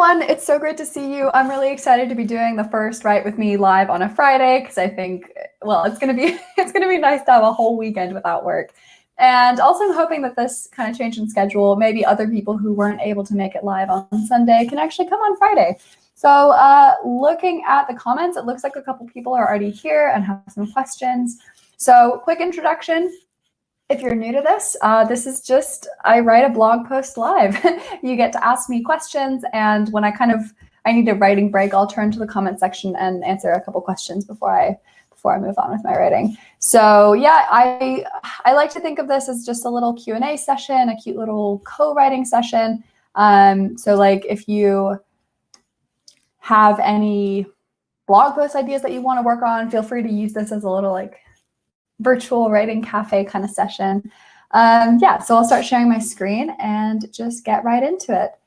everyone. It's so great to see you. I'm really excited to be doing the first Write With Me live on a Friday because I think, well, it's gonna be nice to have a whole weekend without work. And also I'm hoping that this kind of change in schedule, maybe other people who weren't able to make it live on Sunday can actually come on Friday. So looking at the comments, it looks like a couple people are already here and have some questions. So quick introduction. If you're new to this, this is just, I write a blog post live. You get to ask me questions, and when I need a writing break, I'll turn to the comment section and answer a couple questions before I move on with my writing. So yeah, I like to think of this as just a little Q&A session, a cute little co-writing session. So like if you have any blog post ideas that you want to work on, feel free to use this as a little like virtual writing cafe kind of session. Yeah, so I'll start sharing my screen and just get right into it.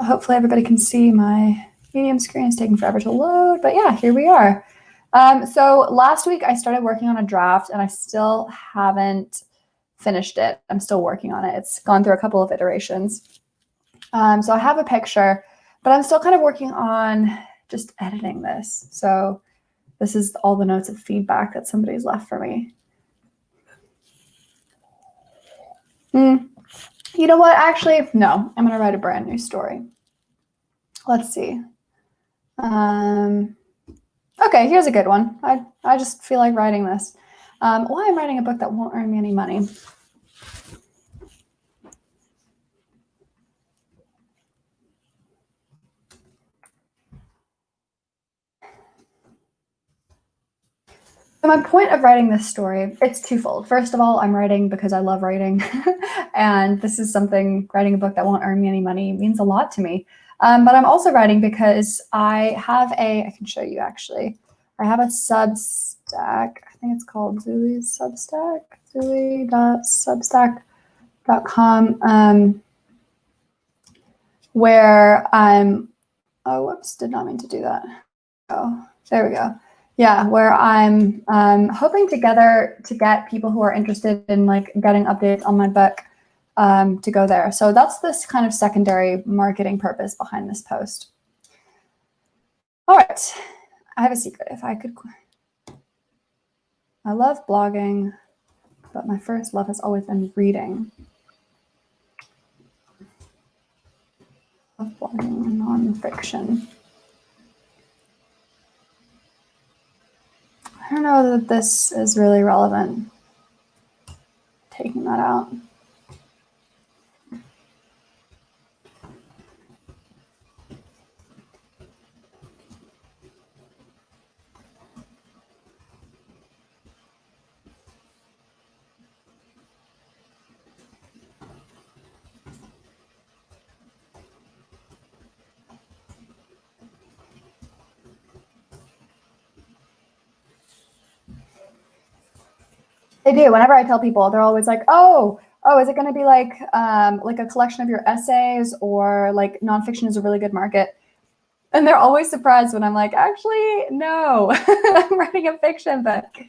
Hopefully everybody can see my medium screen. It's taking forever to load, but yeah, here we are. So last week I started working on a draft and I still haven't finished it. I'm still working on it. It's gone through a couple of iterations. So I have a picture, but I'm still kind of working on just editing this. So this is all the notes of feedback that somebody's left for me. You know what? Actually, no. I'm going to write a brand new story. Let's see. Okay, here's a good one. I just feel like writing this. Why I'm writing a book that won't earn me any money. So my point of writing this story, it's twofold. First of all, I'm writing because I love writing. And this is something, writing a book that won't earn me any money means a lot to me. But I'm also writing because I can show you actually. I have a Substack. I think it's called Zuli's Substack, zuli.substack.com, where I'm, oh, whoops, did not mean to do that. Oh, there we go. Yeah, where I'm hoping to get people who are interested in like getting updates on my book to go there. So that's this kind of secondary marketing purpose behind this post. All right, I have a secret. If I could, I love blogging, but my first love has always been reading. I love blogging and nonfiction. I don't know that this is really relevant. Taking that out. They do. Whenever I tell people, they're always like, oh, is it going to be like a collection of your essays, or like nonfiction is a really good market? And they're always surprised when I'm like, actually, no, I'm writing a fiction book.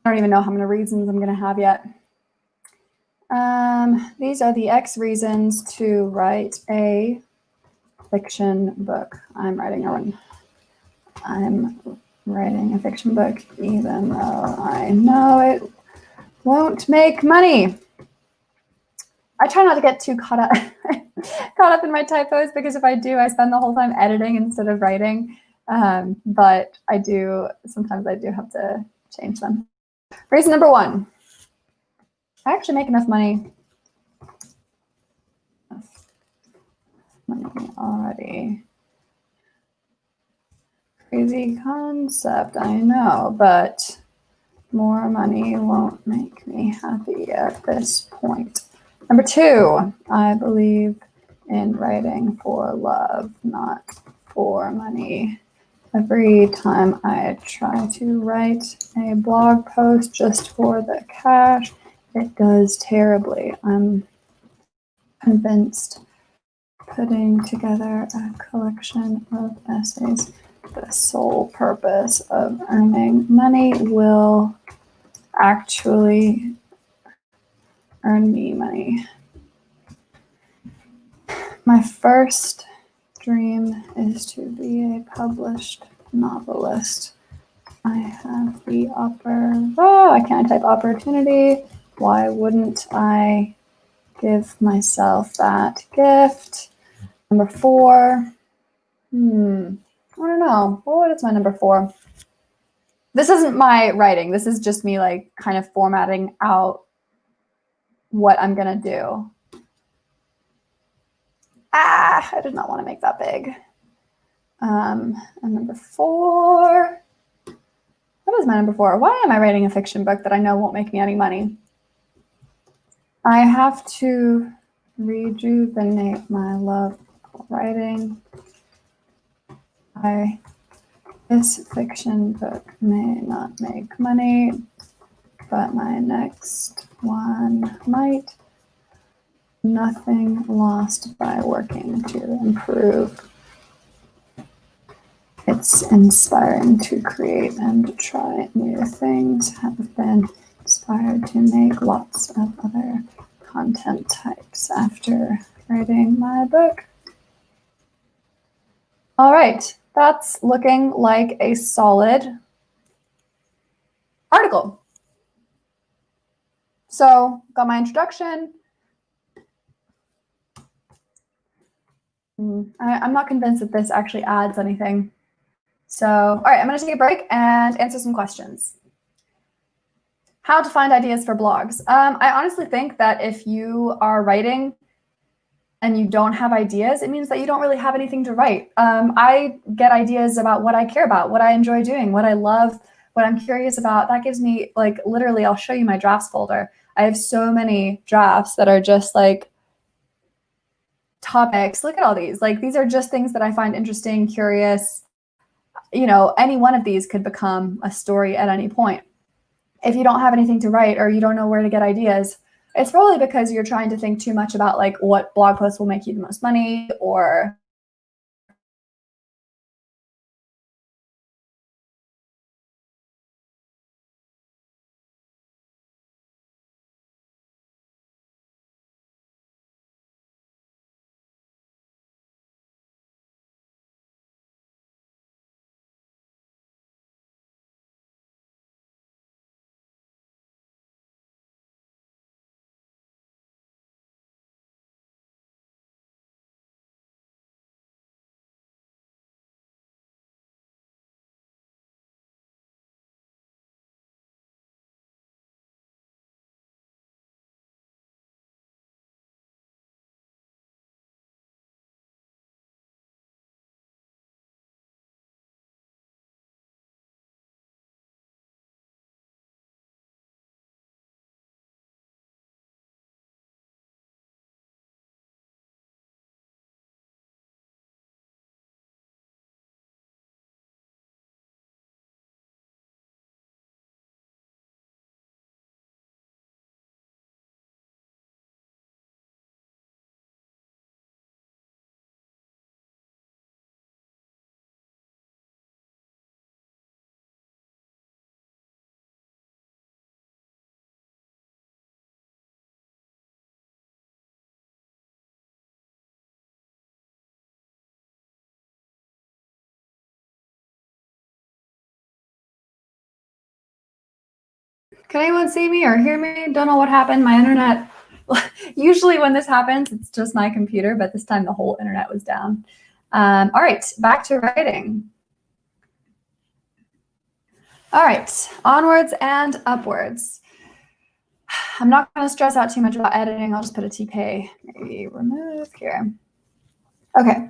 I don't even know how many reasons I'm going to have yet. These are the X reasons to write a fiction book. I'm writing a fiction book, even though I know it won't make money. I try not to get too caught up in my typos, because if I do, I spend the whole time editing instead of writing. But sometimes I do have to change them. Reason number 1, I actually make enough money already. Crazy concept, I know, but more money won't make me happy at this point. Number 2, I believe in writing for love, not for money. Every time I try to write a blog post just for the cash, it does terribly. I'm convinced putting together a collection of essays, the sole purpose of earning money, will actually earn me money. My first dream is to be a published novelist. I have the I can't type opportunity. Why wouldn't I give myself that gift? Number 4. I don't know. What is my number 4? This isn't my writing. This is just me like kind of formatting out what I'm going to do. I did not want to make that big. And number 4. What is my number 4? Why am I writing a fiction book that I know won't make me any money? I have to rejuvenate my love for writing. This fiction book may not make money, but my next one might. Nothing lost by working to improve. It's inspiring to create and try new things. Have been inspired to make lots of other content types after writing my book. All right, that's looking like a solid article. So, got my introduction. I'm not convinced that this actually adds anything. So, all right, I'm going to take a break and answer some questions. How to find ideas for blogs. I honestly think that if you are writing and you don't have ideas, it means that you don't really have anything to write. I get ideas about what I care about, what I enjoy doing, what I love, what I'm curious about. That gives me, like, literally, I'll show you my drafts folder. I have so many drafts that are just like topics. Look at all these. Like, these are just things that I find interesting, curious. You know, any one of these could become a story at any point. If you don't have anything to write or you don't know where to get ideas, it's probably because you're trying to think too much about like what blog post will make you the most money, or can anyone see me or hear me? Don't know what happened. My internet, usually when this happens, it's just my computer, but this time the whole internet was down. All right, back to writing. All right, onwards and upwards. I'm not going to stress out too much about editing. I'll just put a TK, maybe remove here. Okay.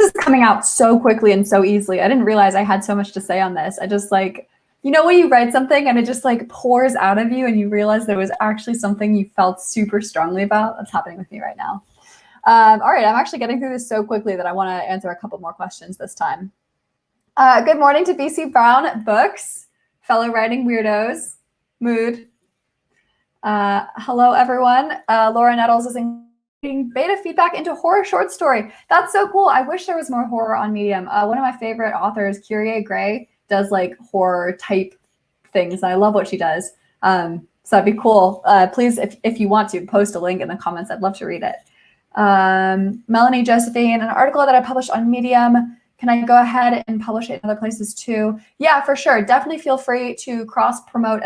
This is coming out so quickly and so easily. I didn't realize I had so much to say on this. I just like You know when you write something and it just like pours out of you and you realize there was actually something you felt super strongly about? That's happening with me right now. All right, I'm actually getting through this so quickly that I want to answer a couple more questions this time. Good morning to BC Brown Books, fellow writing weirdos, mood. Hello, everyone. Laura Nettles is including beta feedback into horror short story. That's so cool. I wish there was more horror on Medium. One of my favorite authors, Kyrie Gray, does like horror type things. I love what she does. So that'd be cool. Please, if you want to, post a link in the comments. I'd love to read it. Melanie Josephine, an article that I published on Medium. Can I go ahead and publish it in other places too? Yeah, for sure. Definitely feel free to cross-post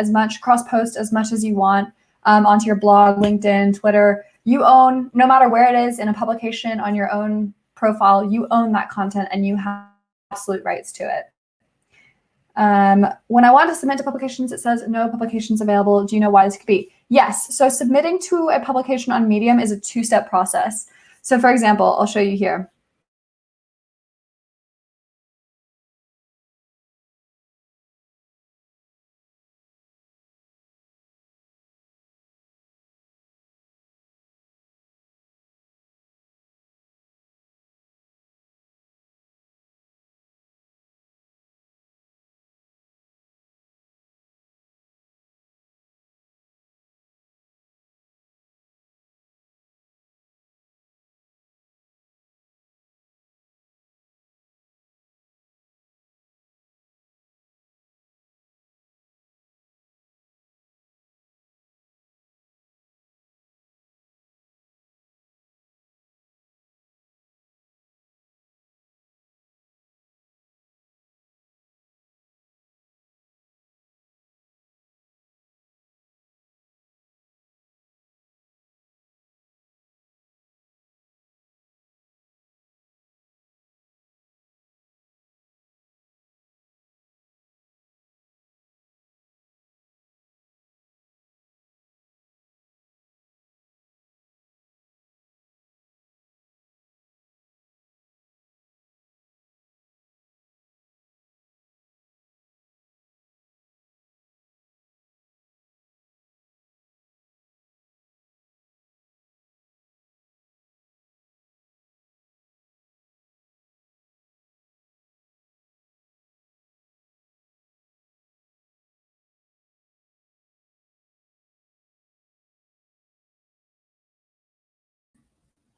as much as you want onto your blog, LinkedIn, Twitter. You own, no matter where it is in a publication on your own profile, you own that content and you have absolute rights to it. When I want to submit to publications, it says no publications available. Do you know why this could be? Yes. So submitting to a publication on Medium is a two-step process. So for example, I'll show you here.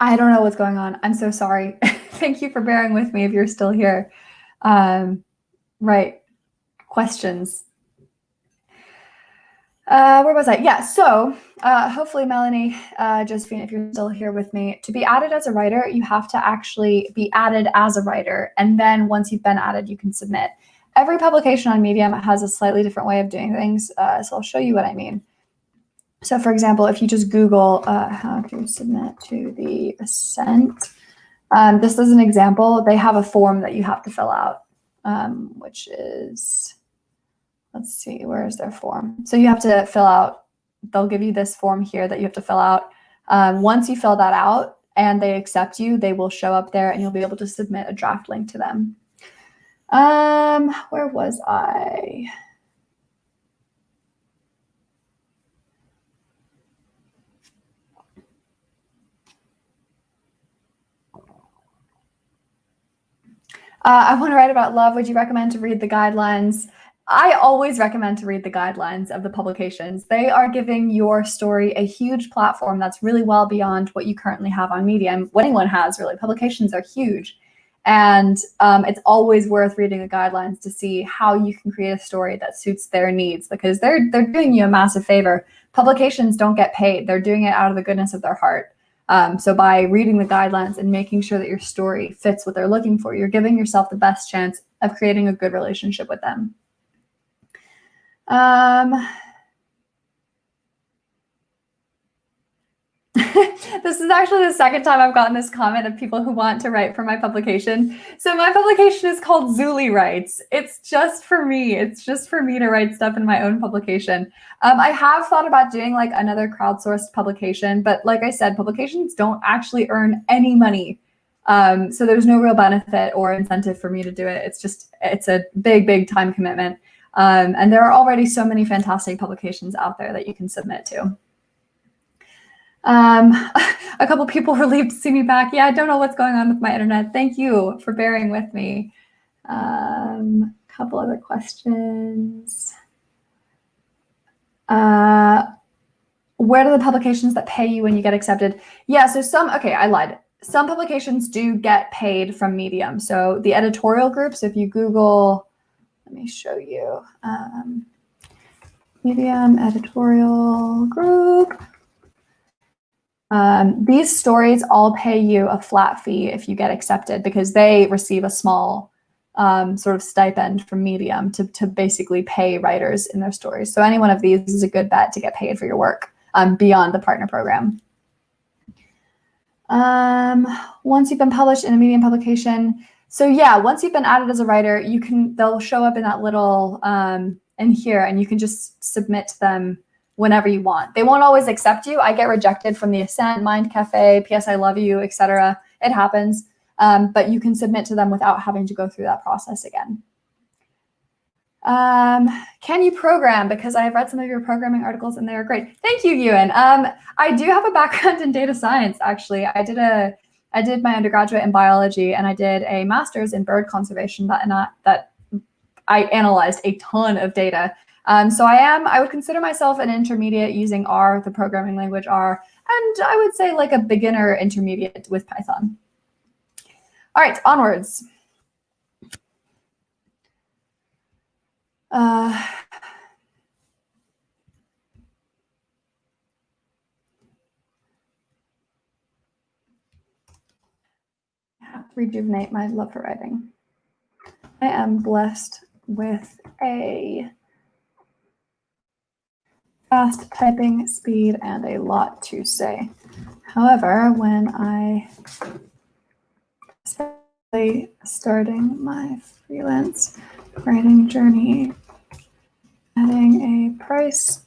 I don't know what's going on. I'm so sorry. Thank you for bearing with me if you're still here. Right. Questions. Where was I? Yeah, so hopefully, Melanie, Josephine, if you're still here with me, to be added as a writer, you have to actually be added as a writer. And then once you've been added, you can submit. Every publication on Medium has a slightly different way of doing things. So I'll show you what I mean. So for example, if you just Google how to submit to the Ascent, this is an example. They have a form that you have to fill out, which is, let's see, where is their form? So you have to fill out, they'll give you this form here that you have to fill out. Once you fill that out and they accept you, they will show up there and you'll be able to submit a draft link to them. Where was I? I want to write about love. Would you recommend to read the guidelines? I always recommend to read the guidelines of the publications. They are giving your story a huge platform that's really well beyond what you currently have on Medium. What anyone has, really. Publications are huge. And it's always worth reading the guidelines to see how you can create a story that suits their needs, because they're doing you a massive favor. Publications don't get paid. They're doing it out of the goodness of their heart. So by reading the guidelines and making sure that your story fits what they're looking for, you're giving yourself the best chance of creating a good relationship with them. This is actually the second time I've gotten this comment of people who want to write for my publication. So my publication is called Zuli Writes. It's just for me. It's just for me to write stuff in my own publication. I have thought about doing like another crowdsourced publication, but like I said, publications don't actually earn any money. So there's no real benefit or incentive for me to do it. It's a big, big time commitment. And there are already so many fantastic publications out there that you can submit to. A couple people relieved to see me back. Yeah, I don't know what's going on with my internet. Thank you for bearing with me. Couple other questions. Where do the publications that pay you when you get accepted? Yeah, so I lied. Some publications do get paid from Medium. So the editorial groups, if you Google, let me show you, Medium editorial group. These stories all pay you a flat fee if you get accepted because they receive a small sort of stipend from Medium to basically pay writers in their stories. So any one of these is a good bet to get paid for your work beyond the partner program. Once you've been published in a Medium publication, so yeah, once you've been added as a writer, they'll show up in that little in here, and you can just submit to them whenever you want. They won't always accept you. I get rejected from the Ascent, Mind Cafe, PS I Love You, etc. It happens, but you can submit to them without having to go through that process again. Can you program? Because I have read some of your programming articles and they are great. Thank you, Ewan. I do have a background in data science, actually. I did my undergraduate in biology and I did a master's in bird conservation that I analyzed a ton of data. So I would consider myself an intermediate using R, the programming language R, and I would say like a beginner intermediate with Python. All right, onwards. Rejuvenate my love for writing. I am blessed with a fast typing speed and a lot to say. However, when I starting my freelance writing journey, adding a price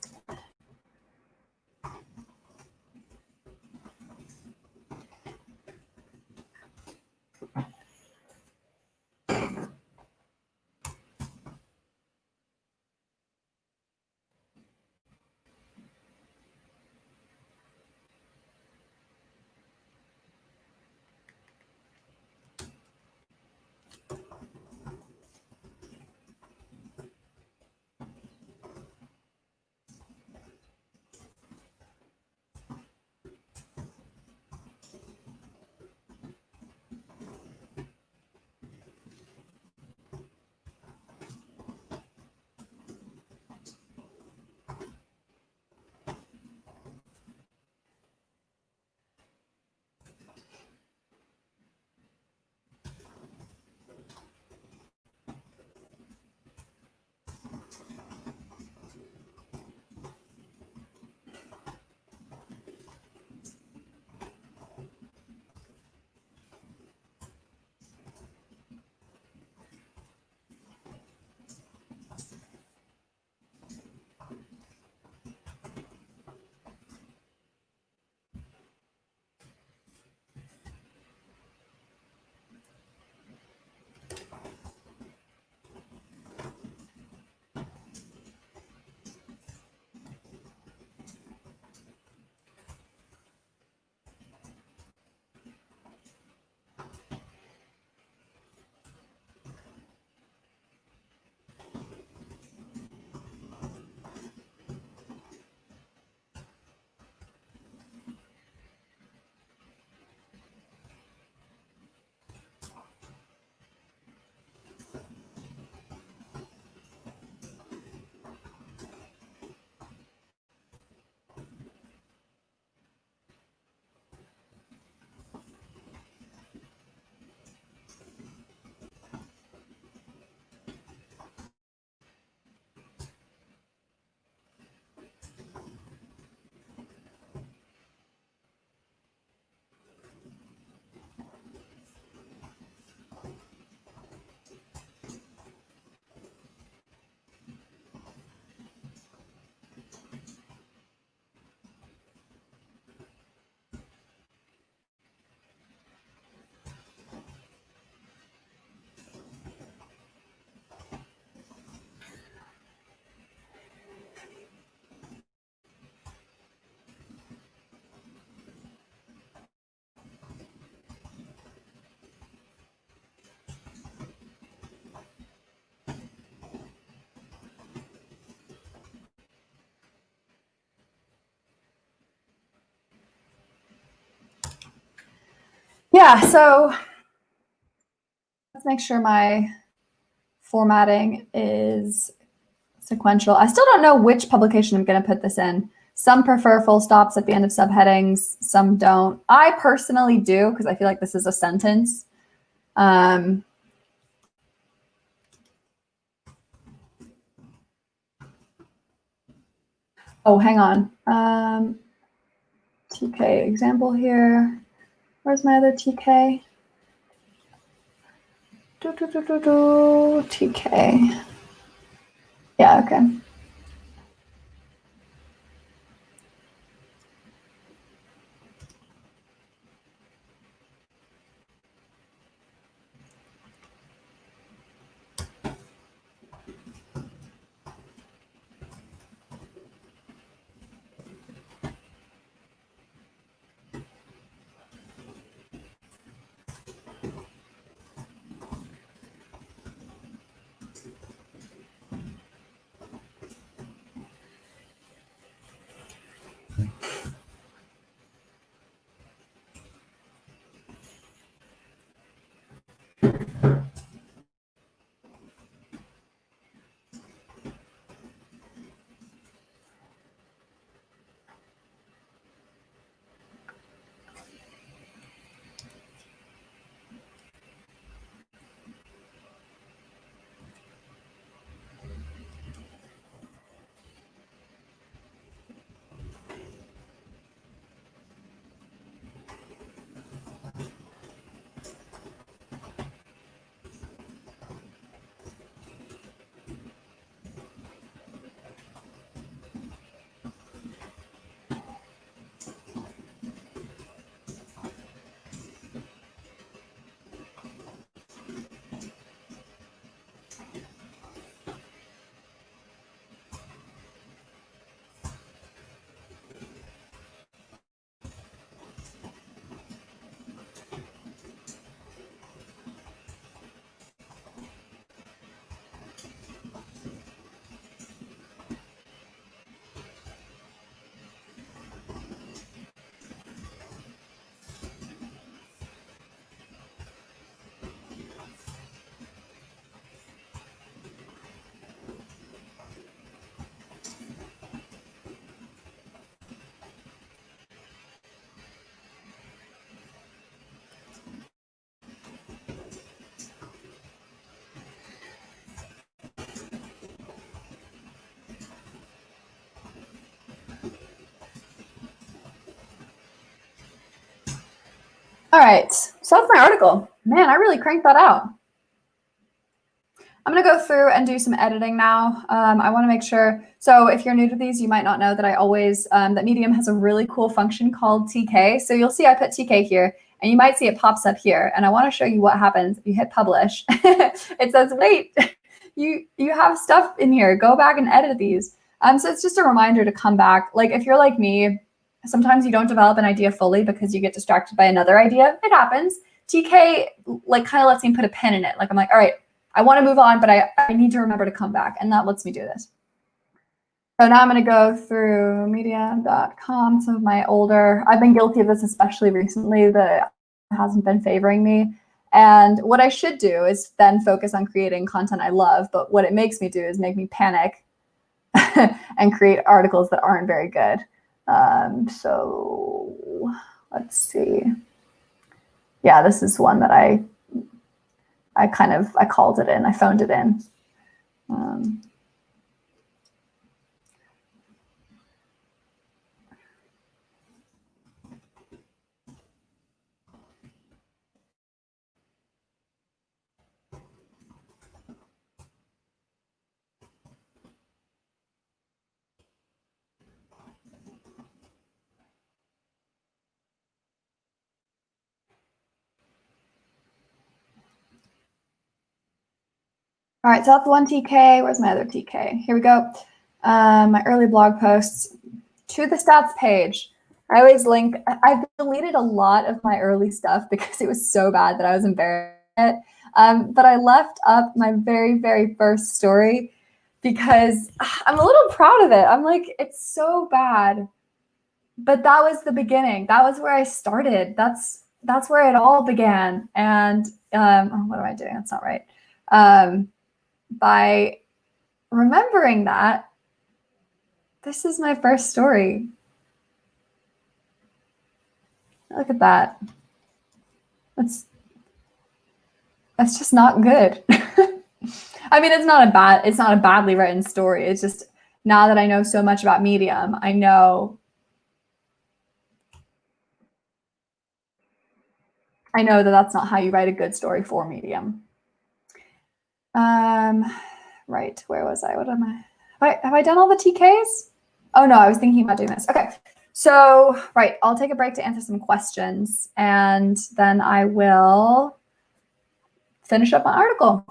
Yeah, so let's make sure my formatting is sequential. I still don't know which publication I'm going to put this in. Some prefer full stops at the end of subheadings, some don't. I personally do because I feel like this is a sentence. Oh, hang on. TK example here. Where's my other TK? TK. Yeah, okay. All right, so that's my article. Man, I really cranked that out. I'm going to go through and do some editing now. I want to make sure. So if you're new to these, you might not know that I always, that Medium has a really cool function called TK. So you'll see I put TK here, and you might see it pops up here. And I want to show you what happens if you hit publish. It says, wait, you have stuff in here. Go back and edit these. So it's just a reminder to come back. Like if you're like me, sometimes you don't develop an idea fully because you get distracted by another idea. It happens. TK like kind of lets me put a pin in it. Like I'm like, all right, I want to move on, but I need to remember to come back, and that lets me do this. So now I'm going to go through medium.com, some of my older, I've been guilty of this, especially recently, that hasn't been favoring me. And what I should do is then focus on creating content I love, but what it makes me do is make me panic and create articles that aren't very good. So let's see. Yeah, this is one that I called it in, I phoned it in. All right, so that's one TK. Where's my other TK? Here we go. My early blog posts to the stats page. I always link. I've deleted a lot of my early stuff because it was so bad that I was embarrassed. But I left up my very, very first story because I'm a little proud of it. I'm like, it's so bad. But that was the beginning. That was where I started. That's that's where it all began. And what am I doing? That's not right. By remembering that, this is my first story. Look at that. That's just not good. I mean, it's not a badly written story. It's just, now that I know so much about Medium, I know that that's not how you write a good story for Medium. Right, where was I? What am I? Have I done all the TKs? Oh no, I was thinking about doing this. Okay, so right, I'll take a break to answer some questions, and then I will finish up my article.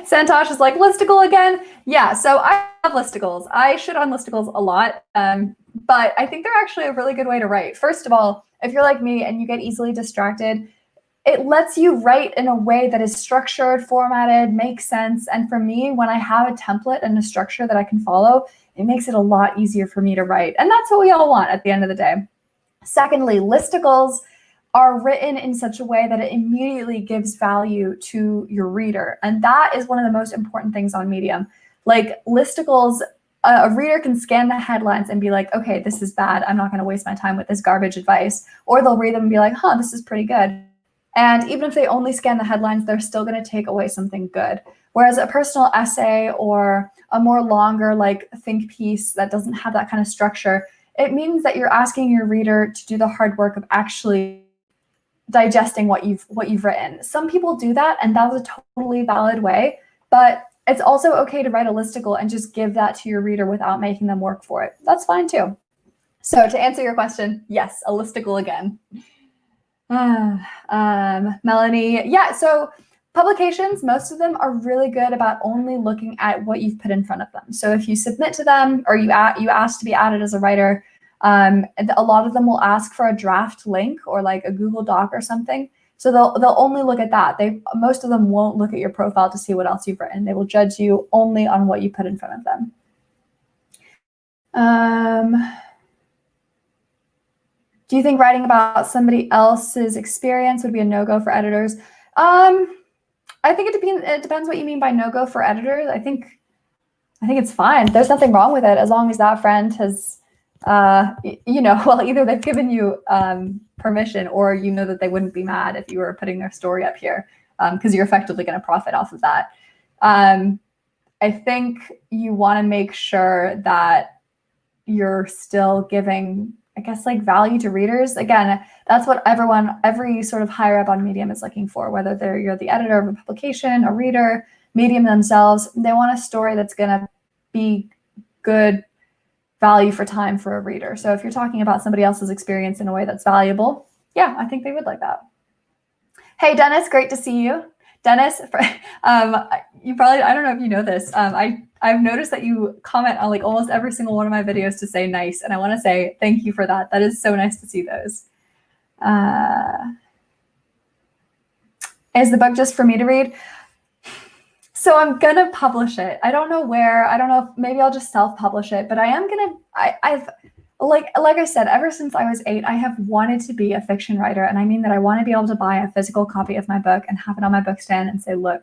Santosh is like, listicle again? Yeah, so I love listicles. I shit on listicles a lot, but I think they're actually a really good way to write. First of all, if you're like me and you get easily distracted, it lets you write in a way that is structured, formatted, makes sense. And for me, when I have a template and a structure that I can follow, it makes it a lot easier for me to write. And that's what we all want at the end of the day. Secondly, listicles are written in such a way that it immediately gives value to your reader. And that is one of the most important things on Medium. Like listicles, a reader can scan the headlines and be like, okay, this is bad. I'm not going to waste my time with this garbage advice. Or they'll read them and be like, huh, this is pretty good. And even if they only scan the headlines, they're still going to take away something good. Whereas a personal essay or a more longer like think piece that doesn't have that kind of structure, it means that you're asking your reader to do the hard work of actually digesting what you've written. Some people do that, and that's a totally valid way, but it's also okay to write a listicle and just give that to your reader without making them work for it. That's fine too. So to answer your question, yes, a listicle again. Melanie, yeah, so publications, most of them are really good about only looking at what you've put in front of them. So if you submit to them or you ask to be added as a writer, a lot of them will ask for a draft link or like a Google Doc or something. So they'll only look at that. Most of them won't look at your profile to see what else you've written. They will judge you only on what you put in front of them. Do you think writing about somebody else's experience would be a no-go for editors? I think it depends what you mean by no-go for editors. I think it's fine. There's nothing wrong with it as long as that friend has, well, either they've given you permission or you know that they wouldn't be mad if you were putting their story up here because you're effectively going to profit off of that. I think you want to make sure that you're still giving, I guess, like value to readers. Again, that's what every sort of higher up on Medium is looking for, whether you're the editor of a publication, a reader, Medium themselves. They want a story that's going to be good value for time for a reader. So if you're talking about somebody else's experience in a way that's valuable, yeah, I think they would like that. Hey, Dennis, great to see you. Dennis, you probably, I don't know if you know this, I've noticed that you comment on like almost every single one of my videos to say nice, and I want to say thank you for that. That is so nice to see those. Is the book just for me to read? So I'm gonna publish it. I don't know where. I don't know if maybe I'll just self-publish it, but I am gonna. I've like I said, ever since I was 8, I have wanted to be a fiction writer, and I mean that I want to be able to buy a physical copy of my book and have it on my book stand and say, look,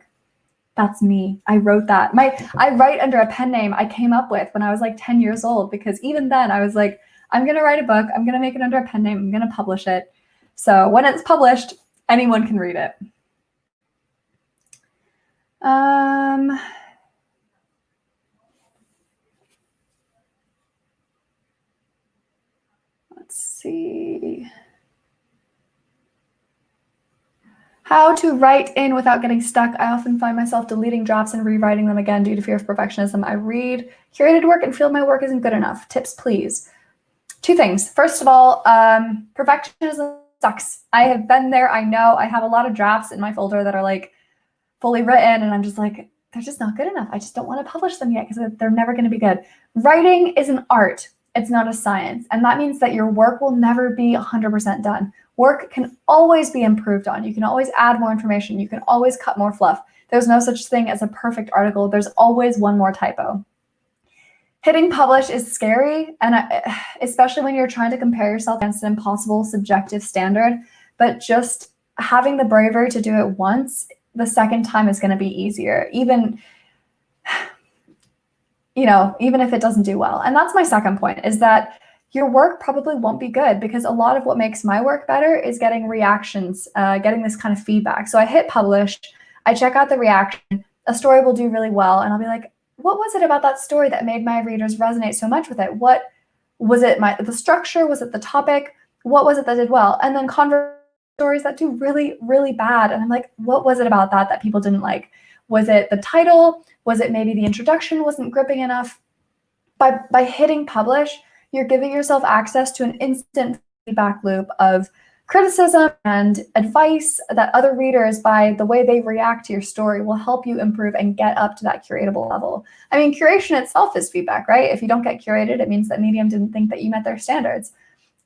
that's me. I wrote that. I write under a pen name I came up with when I was like 10 years old, because even then I was like, I'm gonna write a book. I'm gonna make it under a pen name. I'm gonna publish it. So when it's published, anyone can read it. Let's see. How to write in without getting stuck. I often find myself deleting drafts and rewriting them again due to fear of perfectionism. I read curated work and feel my work isn't good enough. Tips, please. 2 things. First of all, perfectionism sucks. I have been there. I know. I have a lot of drafts in my folder that are like fully written, and I'm just like, they're just not good enough. I just don't want to publish them yet because they're never going to be good. Writing is an art. It's not a science. And that means that your work will never be 100% done. Work can always be improved on. You can always add more information. You can always cut more fluff. There's no such thing as a perfect article. There's always one more typo. Hitting publish is scary, and especially when you're trying to compare yourself against an impossible subjective standard, but just having the bravery to do it once, the second time is going to be easier, even if it doesn't do well. And that's my second point, is that your work probably won't be good, because a lot of what makes my work better is getting reactions, getting this kind of feedback. So I hit publish, I check out the reaction, a story will do really well, and I'll be like, what was it about that story that made my readers resonate so much with it? What was it? The structure? Was it the topic? What was it that did well? And then stories that do really, really bad, and I'm like, what was it about that people didn't like? Was it the title? Was it maybe the introduction wasn't gripping enough? By hitting publish, you're giving yourself access to an instant feedback loop of criticism and advice that other readers, by the way they react to your story, will help you improve and get up to that curatable level. I mean, curation itself is feedback, right? If you don't get curated, it means that Medium didn't think that you met their standards.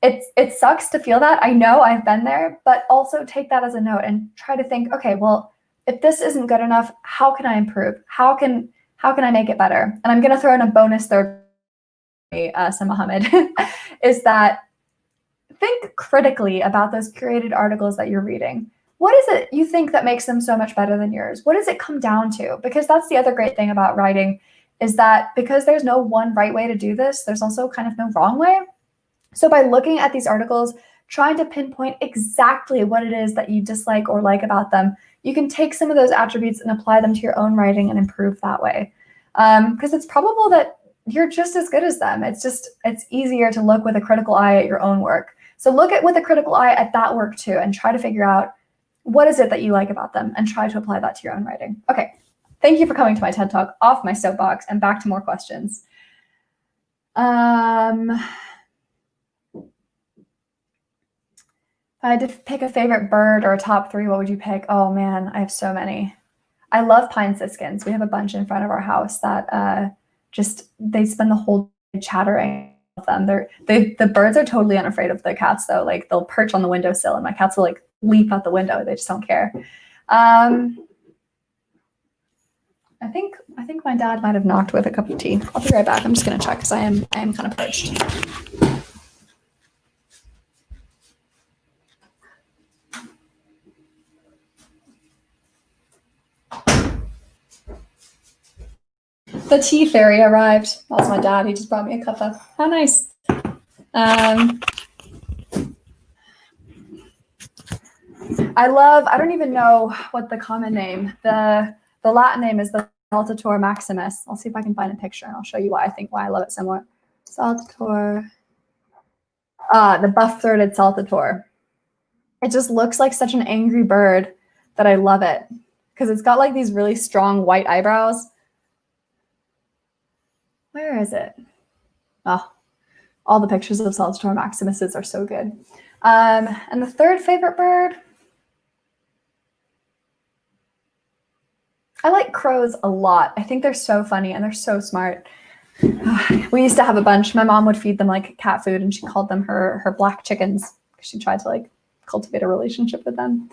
It sucks to feel that. I know, I've been there, but also take that as a note and try to think, okay, well, if this isn't good enough, how can I improve? How can I make it better? And I'm going to throw in a bonus third, Muhammad, is that think critically about those curated articles that you're reading. What is it you think that makes them so much better than yours? What does it come down to? Because that's the other great thing about writing, is that because there's no one right way to do this, there's also kind of no wrong way. So by looking at these articles, trying to pinpoint exactly what it is that you dislike or like about them, you can take some of those attributes and apply them to your own writing and improve that way. Because it's probable that you're just as good as them. It's easier to look with a critical eye at your own work. So look at with a critical eye at that work too, and try to figure out what is it that you like about them, and try to apply that to your own writing. Okay, thank you for coming to my TED Talk, off my soapbox and back to more questions. If I had to pick a favorite bird or a top three, what would you pick? Oh man, I have so many. I love pine siskins. We have a bunch in front of our house that they spend the whole day chattering with them. The birds are totally unafraid of the cats though. Like they'll perch on the windowsill and my cats will like leap out the window. They just don't care. I think my dad might have knocked with a cup of tea. I'll be right back. I'm just gonna check because I am kind of parched. The tea fairy arrived. That's my dad. He just brought me a cuppa. How nice. I don't even know what the common name, the Latin name is the Saltator maximus. I'll see if I can find a picture and I'll show you why I love it so much. Saltator, the buff-throated saltator. It just looks like such an angry bird that I love it, because it's got like these really strong white eyebrows. Where is it? Oh, all the pictures of Saltator maximuses are so good. And the third favorite bird, I like crows a lot. I think they're so funny and they're so smart. We used to have a bunch. My mom would feed them like cat food, and she called them her black chickens because she tried to like cultivate a relationship with them.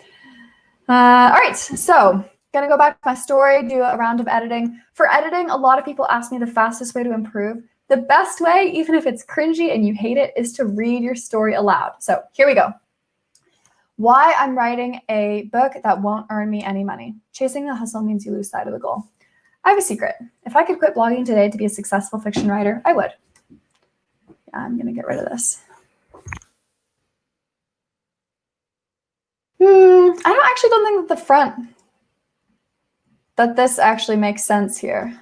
All right, so gonna go back to my story, do a round of editing. For editing, a lot of people ask me the fastest way to improve. The best way, even if it's cringy and you hate it, is to read your story aloud. So here we go. Why I'm writing a book that won't earn me any money. Chasing the hustle means you lose sight of the goal. I have a secret. If I could quit blogging today to be a successful fiction writer, I would. Yeah, I'm gonna get rid of this. I don't think that the front, that this actually makes sense here.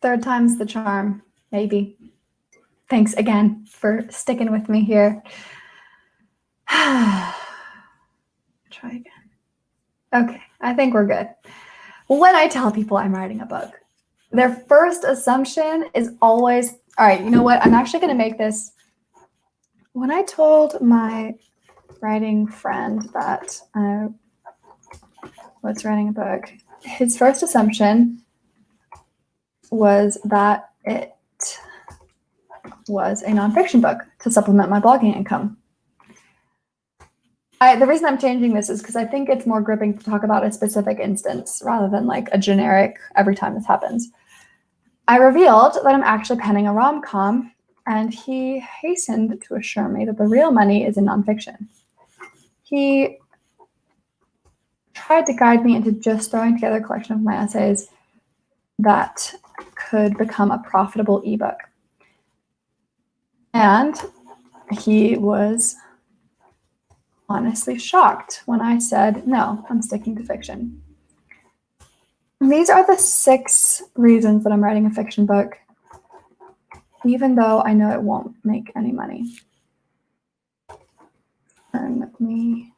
Third time's the charm, maybe. Thanks again for sticking with me here. Try again. Okay, I think we're good. When I tell people I'm writing a book, their first assumption is always, all right, you know what? I'm actually going to make this. When I told my writing friend that I was writing a book, his first assumption was that it was a nonfiction book to supplement my blogging income. The reason I'm changing this is because I think it's more gripping to talk about a specific instance rather than like a generic every time this happens. I revealed that I'm actually penning a rom-com, and he hastened to assure me that the real money is in nonfiction. He tried to guide me into just throwing together a collection of my essays that could become a profitable ebook. And he was honestly shocked when I said, no, I'm sticking to fiction. And these are the 6 reasons that I'm writing a fiction book, even though I know it won't make any money. Earn me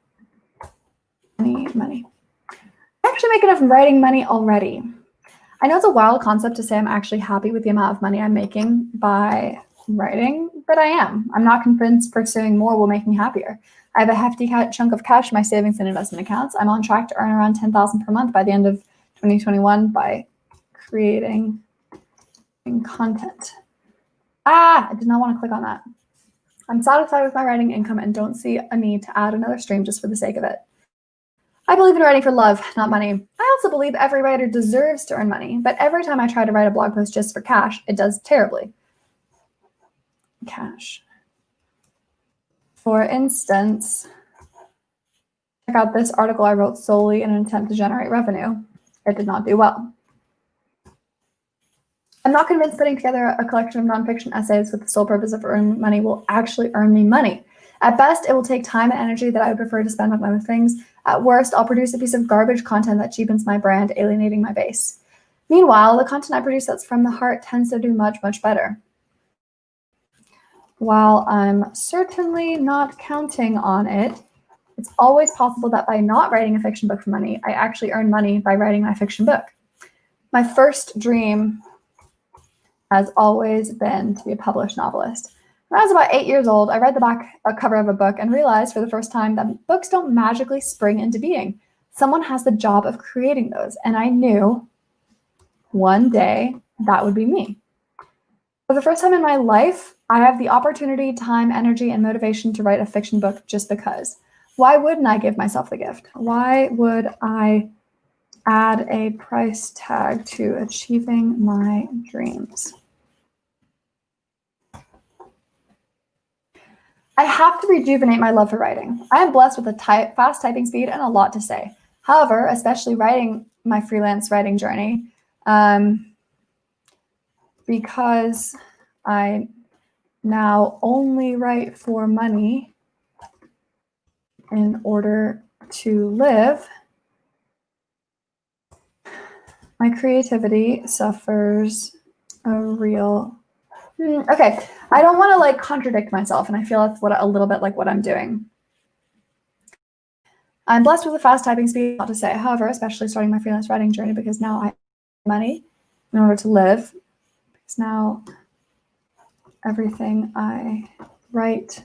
any money. I actually make enough writing money already. I know it's a wild concept to say I'm actually happy with the amount of money I'm making by writing, but I am. I'm not convinced pursuing more will make me happier. I have a hefty chunk of cash in my savings and investment accounts. I'm on track to earn around $10,000 per month by the end of 2021 by creating content. I did not want to click on that. I'm satisfied with my writing income and don't see a need to add another stream just for the sake of it. I believe in writing for love, not money. I also believe every writer deserves to earn money, but every time I try to write a blog post just for cash, it does terribly. Cash. For instance, check out this article I wrote solely in an attempt to generate revenue. It did not do well. I'm not convinced putting together a collection of nonfiction essays with the sole purpose of earning money will actually earn me money. At best, it will take time and energy that I would prefer to spend on other things. At worst, I'll produce a piece of garbage content that cheapens my brand, alienating my base. Meanwhile, the content I produce that's from the heart tends to do much, much better. While I'm certainly not counting on it, it's always possible that by not writing a fiction book for money, I actually earn money by writing my fiction book. My first dream has always been to be a published novelist. When I was about 8 years old, I read the back cover of a book and realized for the first time that books don't magically spring into being. Someone has the job of creating those, and I knew one day that would be me. For the first time in my life, I have the opportunity, time, energy, and motivation to write a fiction book just because. Why wouldn't I give myself the gift? Why would I add a price tag to achieving my dreams? I have to rejuvenate my love for writing. I am blessed with a fast typing speed and a lot to say. However, especially writing my freelance writing journey, because I now only write for money in order to live, my creativity suffers a real... Okay, I don't want to like contradict myself, and I feel that's a little bit like what I'm doing. I'm blessed with a fast typing speed, not to say. However, especially starting my freelance writing journey, because now I have money in order to live. Because now everything I write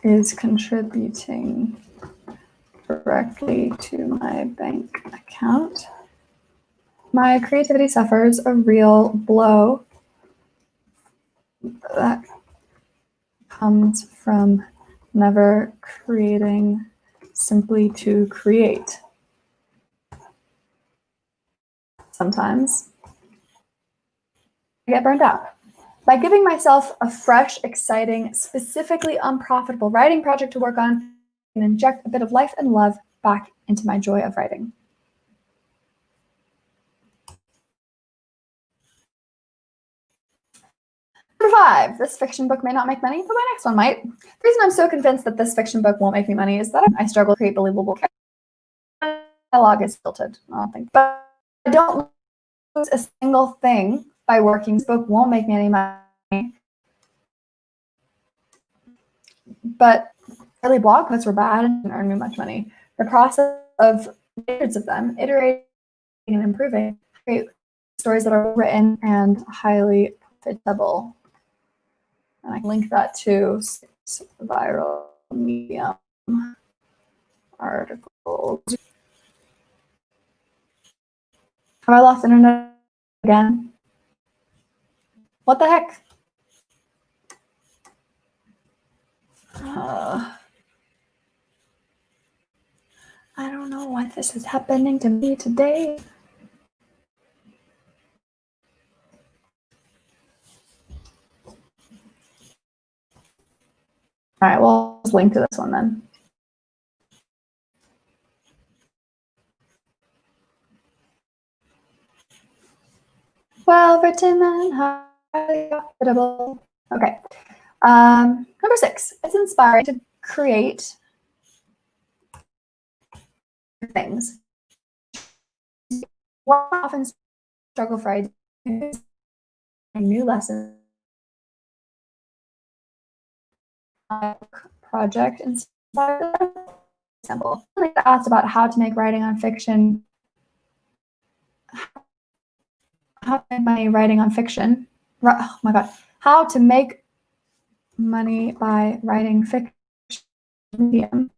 is contributing directly to my bank account. My creativity suffers a real blow that comes from never creating simply to create. Sometimes I get burned out. By giving myself a fresh, exciting, specifically unprofitable writing project to work on, and inject a bit of life and love back into my joy of writing. Number 5, this fiction book may not make money, but my next one might. The reason I'm so convinced that this fiction book won't make me money is that I struggle to create believable characters. Dialogue is tilted, I don't think. But I don't a single thing by working. This book won't make me any money, but early blog posts were bad and didn't earn me much money. The process of hundreds of them, iterating and improving, create stories that are written and highly profitable. And I can link that to viral Medium articles. Have I lost internet again? What the heck? I don't know why this is happening to me today. All right, well, let's link to this one then. Well written and highly profitable. Okay. Number 6, it's inspiring to create things. We often struggle for ideas and new lessons. Project inspired example. I asked about how to make writing on fiction. How to make money writing on fiction. Oh my god. How to make money by writing fiction. Medium.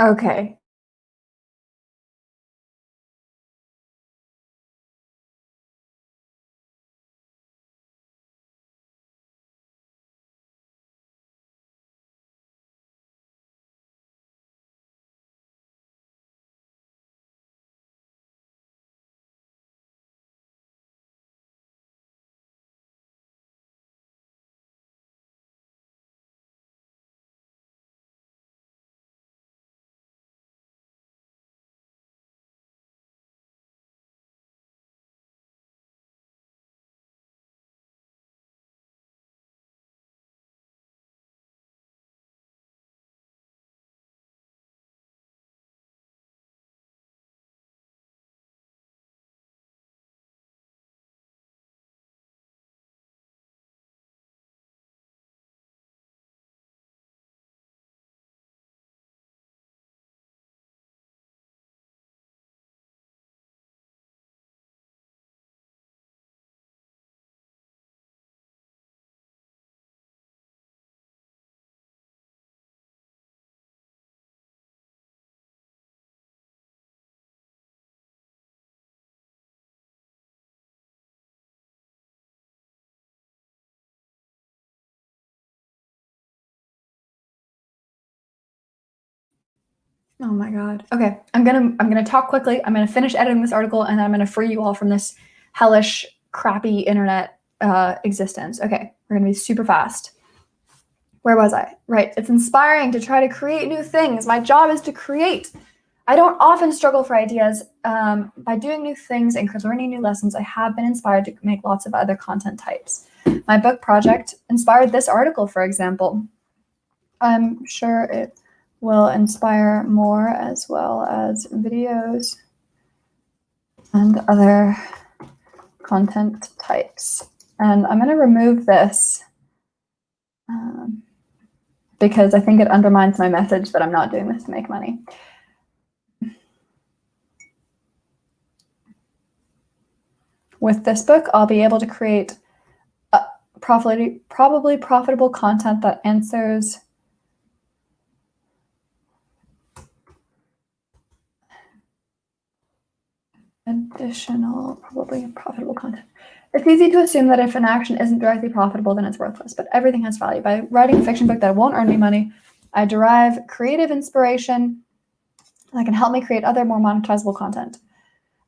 Okay. Oh my God. Okay, I'm gonna talk quickly. I'm gonna finish editing this article, and then I'm gonna free you all from this hellish, crappy internet existence. Okay, we're gonna be super fast. Where was I? Right. It's inspiring to try to create new things. My job is to create. I don't often struggle for ideas. By doing new things and learning new lessons, I have been inspired to make lots of other content types. My book project inspired this article, for example. I'm sure it will inspire more, as well as videos and other content types. And I'm going to remove this because I think it undermines my message that I'm not doing this to make money. With this book, I'll be able to create probably profitable content that answers additional, probably profitable content. It's easy to assume that if an action isn't directly profitable, then it's worthless, but everything has value. By writing a fiction book that won't earn me money, I derive creative inspiration that can help me create other, more monetizable content.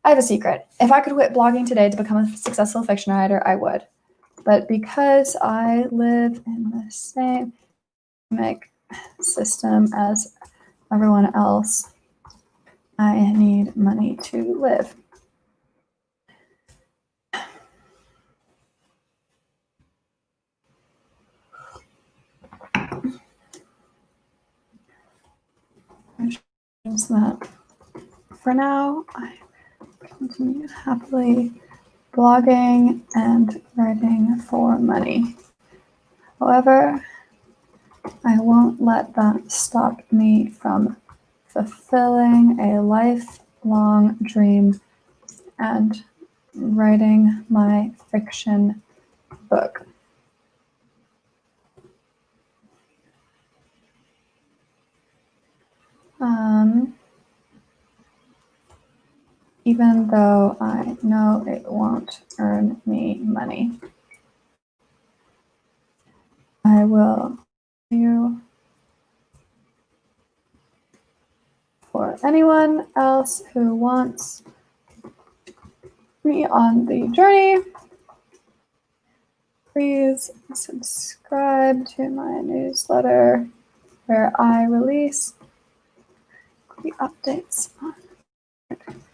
I have a secret. If I could quit blogging today to become a successful fiction writer, I would. But because I live in the same economic system as everyone else, I need money to live. That for now, I continue happily blogging and writing for money. However, I won't let that stop me from fulfilling a lifelong dream and writing my fiction book. Even though I know it won't earn me money, I will you for anyone else who wants me on the journey. Please subscribe to my newsletter where I release the updates on account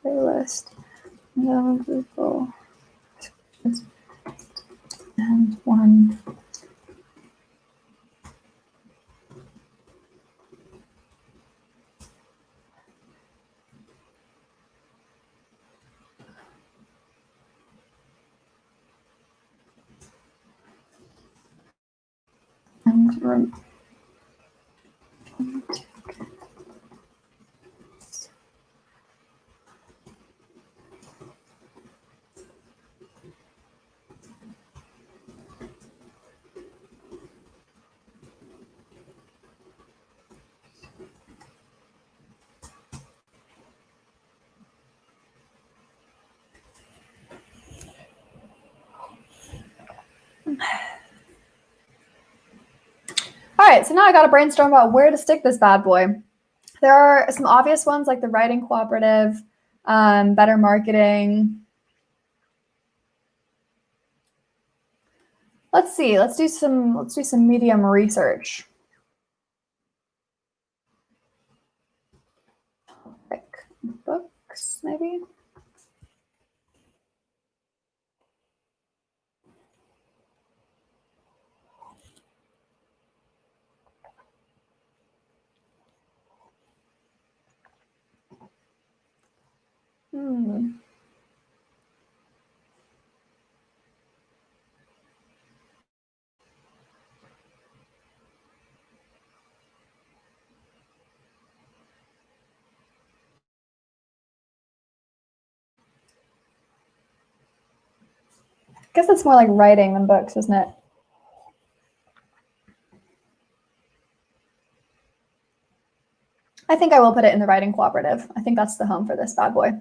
playlist no Google and one and All right, so now I got to brainstorm about where to stick this bad boy. There are some obvious ones like the writing cooperative, better marketing. Let's see. Let's do some medium research. Like books, maybe. I guess it's more like writing than books, isn't it? I think I will put it in the writing cooperative. I think that's the home for this bad boy.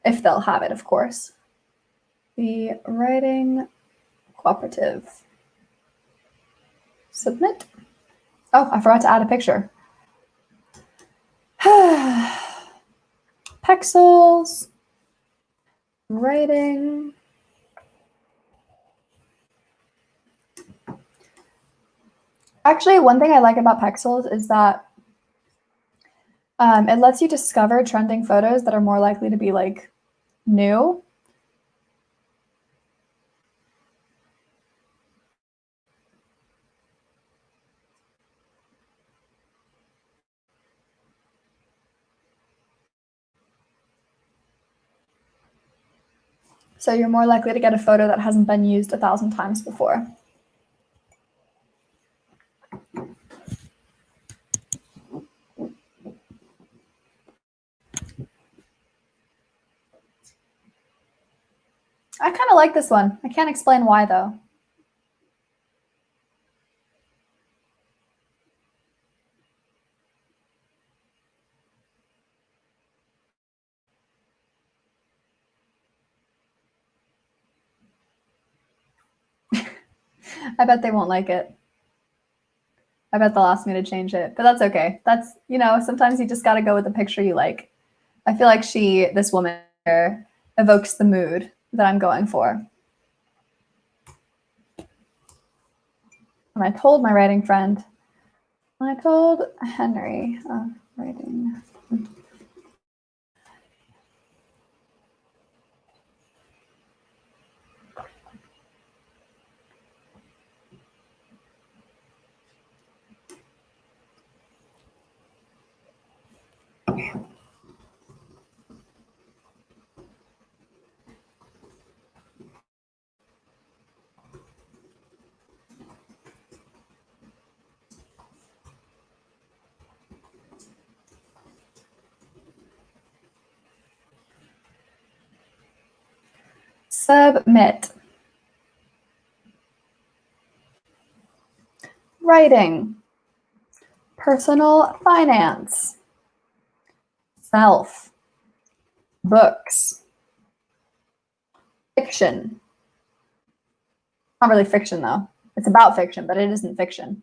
If they'll have it, of course. The writing cooperative. Submit. Oh, I forgot to add a picture. Pexels, writing. Actually, one thing I like about Pexels is that it lets you discover trending photos that are more likely to be like new. So you're more likely to get a photo that hasn't been used 1,000 times before. I kind of like this one. I can't explain why though. I bet they won't like it. I bet they'll ask me to change it, but that's okay. That's, you know, sometimes you just got to go with the picture you like. I feel like this woman here, evokes the mood that I'm going for. And I told my writing friend, I told Henry, writing. Submit. Writing. Personal finance. Self. Books. Fiction. Not really fiction though. It's about fiction, but it isn't fiction.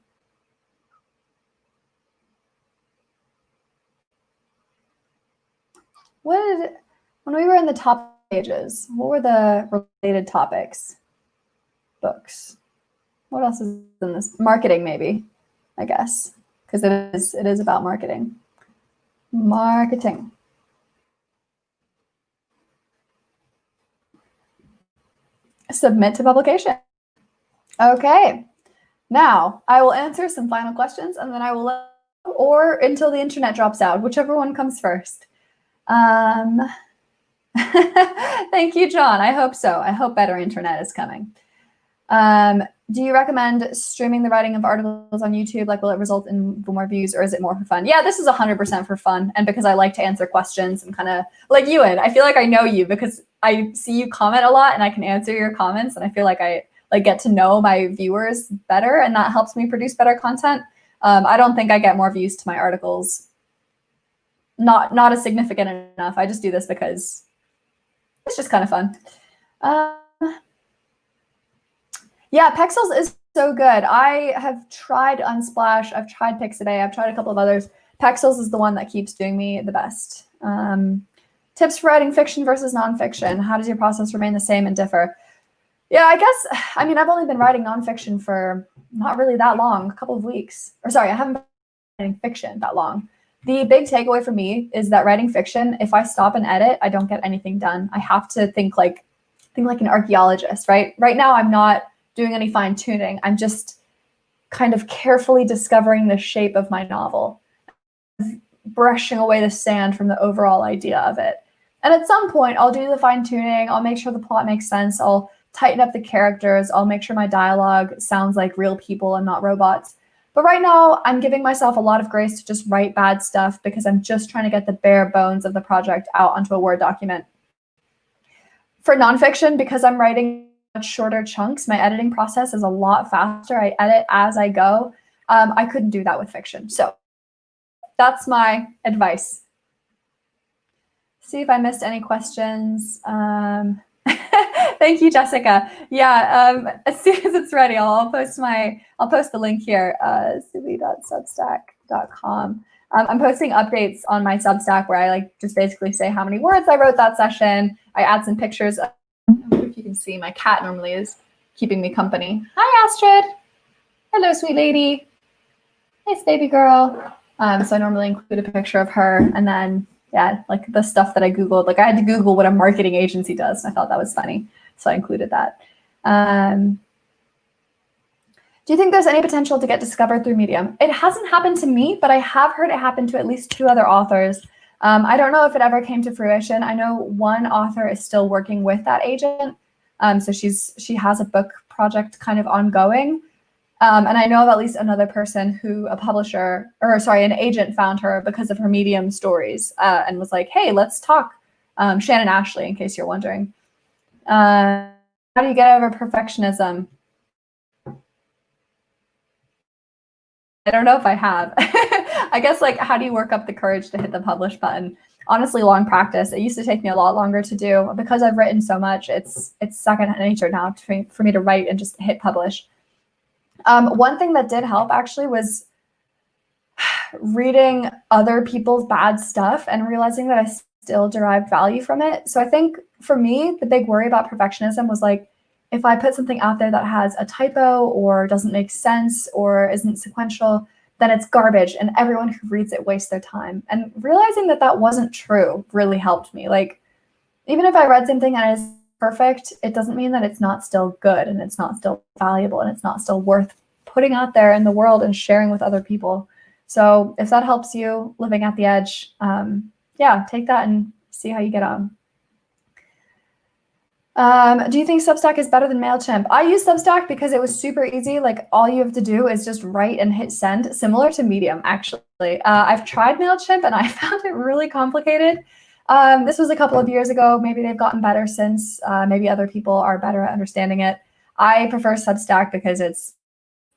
When we were in the top pages, what were the related topics? Books. What else is in this? Marketing, maybe, I guess, because it is about marketing. Marketing. Submit to publication. Okay. Now I will answer some final questions and then I will or until the internet drops out, whichever one comes first. Thank you, John. I hope so. I hope better internet is coming. Do you recommend streaming the writing of articles on YouTube? Like, will it result in more views or is it more for fun? Yeah, this is 100% for fun. And because I like to answer questions and kind of like Ewan, I feel like I know you because I see you comment a lot and I can answer your comments. And I feel like I get to know my viewers better and that helps me produce better content. I don't think I get more views to my articles. Not as significant enough. I just do this because it's just kind of fun. Yeah, Pexels is so good. I have tried Unsplash. I've tried Pixabay. I've tried a couple of others. Pexels is the one that keeps doing me the best. Tips for writing fiction versus nonfiction. How does your process remain the same and differ? Yeah, I guess, I mean, I've only been writing nonfiction for not really that long, a couple of weeks. Or sorry, I haven't been writing fiction that long. The big takeaway for me is that writing fiction, if I stop and edit, I don't get anything done. I have to think like an archaeologist, right? Right now, I'm not doing any fine tuning. I'm just kind of carefully discovering the shape of my novel, brushing away the sand from the overall idea of it. And at some point, I'll do the fine tuning. I'll make sure the plot makes sense. I'll tighten up the characters. I'll make sure my dialogue sounds like real people and not robots. But right now, I'm giving myself a lot of grace to just write bad stuff because I'm just trying to get the bare bones of the project out onto a Word document. For nonfiction, because I'm writing much shorter chunks, my editing process is a lot faster. I edit as I go. I couldn't do that with fiction. So that's my advice. See if I missed any questions. Thank you, Jessica. Yeah, as soon as it's ready, I'll post the link here, subi.substack.com. I'm posting updates on my Substack where I like just basically say how many words I wrote that session. I add some pictures. I don't know if you can see, my cat normally is keeping me company. Hi, Astrid. Hello, sweet lady. Nice baby girl. So I normally include a picture of her, and then yeah, like the stuff that I Googled. Like I had to Google what a marketing agency does, and I thought that was funny, so I included that. Do you think there's any potential to get discovered through Medium? It hasn't happened to me, but I have heard it happen to at least 2 other authors. I don't know if it ever came to fruition. I know one author is still working with that agent. So she has a book project kind of ongoing. And I know of at least another person who an agent found her because of her Medium stories and was like, hey, let's talk. Shannon Ashley, in case you're wondering. How do you get over perfectionism? I don't know if I have. I guess like, how do you work up the courage to hit the publish button? Honestly, long practice. It used to take me a lot longer to do. Because I've written so much, it's second nature now for me to write and just hit publish. One thing that did help actually was reading other people's bad stuff and realizing that I still derived value from it. So I think for me, the big worry about perfectionism was like, if I put something out there that has a typo or doesn't make sense or isn't sequential, then it's garbage and everyone who reads it wastes their time. And realizing that that wasn't true really helped me. Like, even if I read something and it's perfect, it doesn't mean that it's not still good and it's not still valuable and it's not still worth putting out there in the world and sharing with other people. So if that helps you living at the edge, yeah, take that and see how you get on. Do you think Substack is better than MailChimp? I use Substack because it was super easy. Like all you have to do is just write and hit send, similar to Medium, actually. I've tried MailChimp and I found it really complicated. This was a couple of years ago. Maybe they've gotten better since. Maybe other people are better at understanding it. I prefer Substack because it's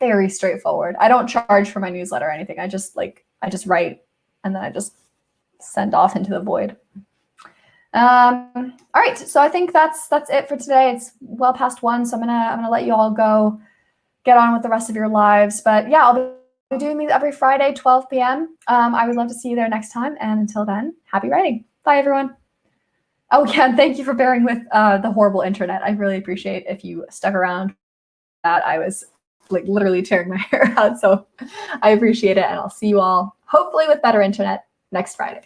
very straightforward. I don't charge for my newsletter or anything. I just write and then I just send off into the void. All right, so I think that's it for today. It's well past 1, so I'm gonna let you all go get on with the rest of your lives. But yeah, I'll be doing these every Friday, 12 p.m. I would love to see you there next time. And until then, happy writing. Bye, everyone. Oh yeah, and thank you for bearing with the horrible internet. I really appreciate if you stuck around. That I was like literally tearing my hair out, so I appreciate it. And I'll see you all hopefully with better internet next Friday.